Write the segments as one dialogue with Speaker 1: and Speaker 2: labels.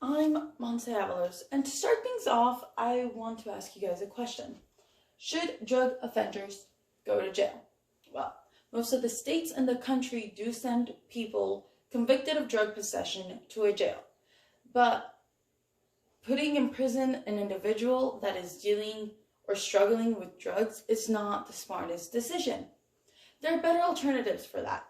Speaker 1: I'm Monse Avalos, and to start things off, I want to ask you guys a question. Should drug offenders go to jail? Well, most of the states in the country do send people convicted of drug possession to a jail, but putting in prison an individual that is dealing or struggling with drugs is not the smartest decision. There are better alternatives for that,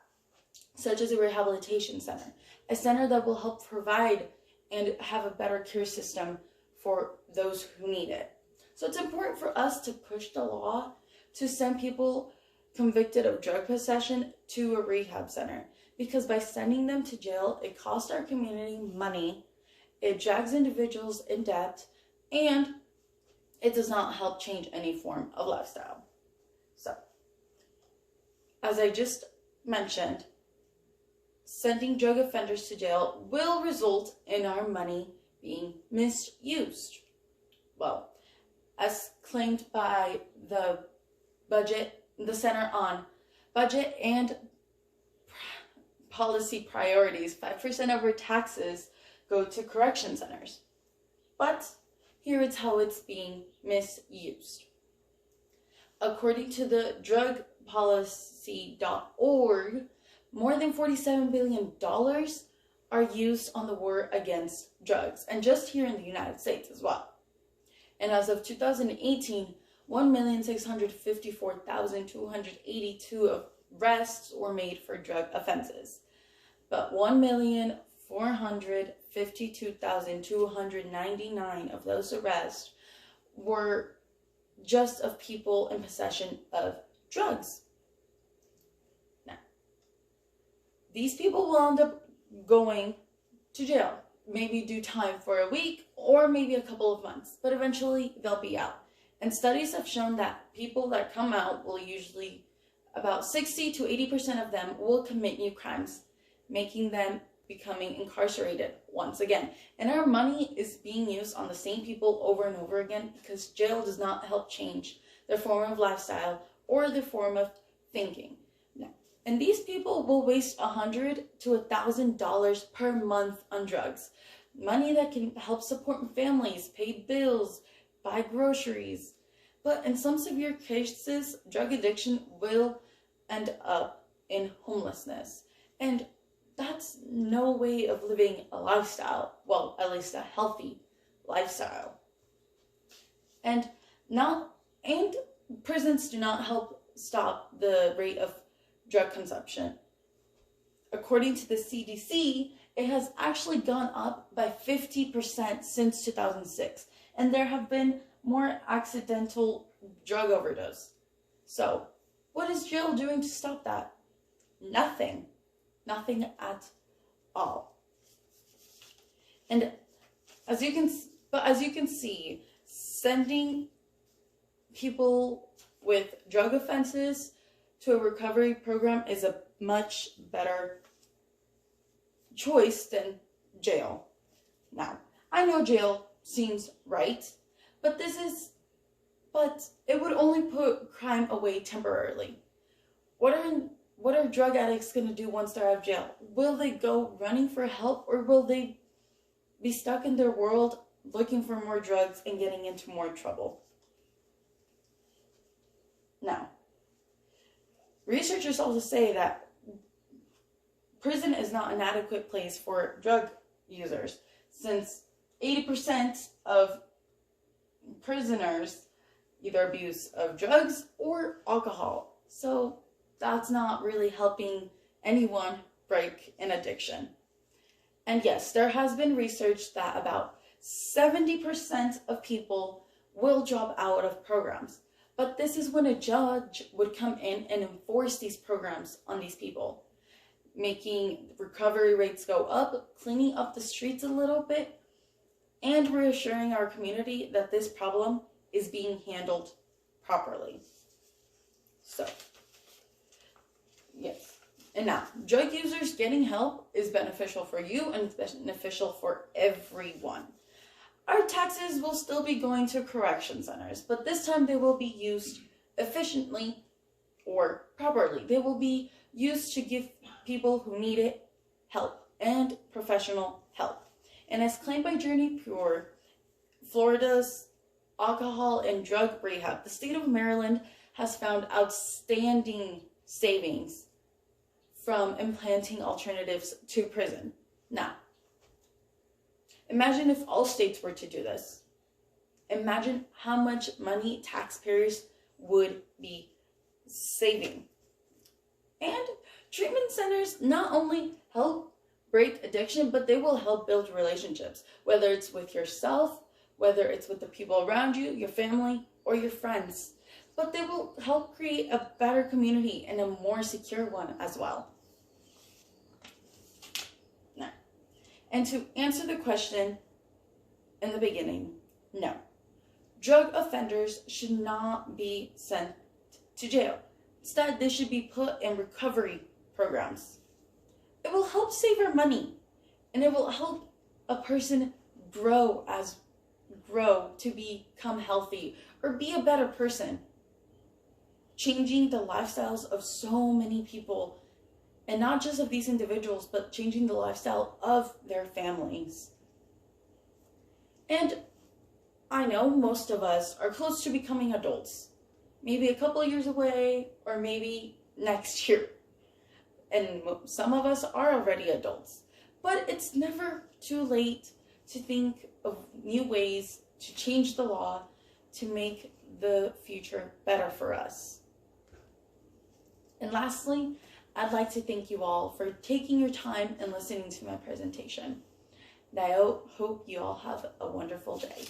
Speaker 1: such as a rehabilitation center, a center that will help provide and have a better care system for those who need it. So it's important for us to push the law to send people convicted of drug possession to a rehab center, because by sending them to jail, it costs our community money, it drags individuals in debt, and it does not help change any form of lifestyle. So, as I just mentioned, sending drug offenders to jail will result in our money being misused. Well, as claimed by the Center on Budget and Policy Priorities, 5% of our taxes go to correction centers. But here is how it's being misused. According to the drugpolicy.org, more than $47 billion are used on the war against drugs, and just here in the United States as well. And as of 2018, 1,654,282 arrests were made for drug offenses, but 1,452,299 of those arrests were just of people in possession of drugs. Now, these people will end up going to jail, maybe do time for a week or maybe a couple of months, but eventually they'll be out. And studies have shown that people that come out will usually, about 60 to 80% of them will commit new crimes, making them becoming incarcerated once again. And our money is being used on the same people over and over again, because jail does not help change their form of lifestyle or their form of thinking. No. And these people will waste $100 to $1,000 per month on drugs. Money that can help support families, pay bills, buy groceries. But in some severe cases, drug addiction will end up in homelessness. And that's no way of living a lifestyle. Well, at least a healthy lifestyle. And prisons do not help stop the rate of drug consumption. According to the CDC, it has actually gone up by 50% since 2006. And there have been more accidental drug overdose. So, what is jail doing to stop that? Nothing. Nothing at all. And as you can see, sending people with drug offenses to a recovery program is a much better choice than jail. Now, I know jail seems right, but it would only put crime away temporarily. What are drug addicts going to do once they're out of jail? Will they go running for help, or will they be stuck in their world looking for more drugs and getting into more trouble? Now, researchers also say that prison is not an adequate place for drug users, since 80% of prisoners either abuse of drugs or alcohol. So that's not really helping anyone break an addiction. And yes, there has been research that about 70% of people will drop out of programs. But this is when a judge would come in and enforce these programs on these people, making recovery rates go up, cleaning up the streets a little bit, and reassuring our community that this problem is being handled properly. So, yes. And now, drug users getting help is beneficial for you and it's beneficial for everyone. Our taxes will still be going to correction centers, but this time they will be used efficiently or properly. They will be used to give people who need it help and professional help. And as claimed by Journey Pure, Florida's alcohol and drug rehab, the state of Maryland has found outstanding savings from implanting alternatives to prison. Now, imagine if all states were to do this. Imagine how much money taxpayers would be saving. And treatment centers not only help break addiction, but they will help build relationships, whether it's with yourself, whether it's with the people around you, your family, or your friends. But they will help create a better community and a more secure one as well. Now, and to answer the question in the beginning, no. Drug offenders should not be sent to jail. Instead, they should be put in recovery programs. It will help save our money, and it will help a person grow to become healthy or be a better person, changing the lifestyles of so many people, and not just of these individuals, but changing the lifestyle of their families. And I know most of us are close to becoming adults, maybe a couple of years away, or maybe next year. And some of us are already adults. But it's never too late to think of new ways to change the law to make the future better for us. And lastly, I'd like to thank you all for taking your time and listening to my presentation. And I hope you all have a wonderful day.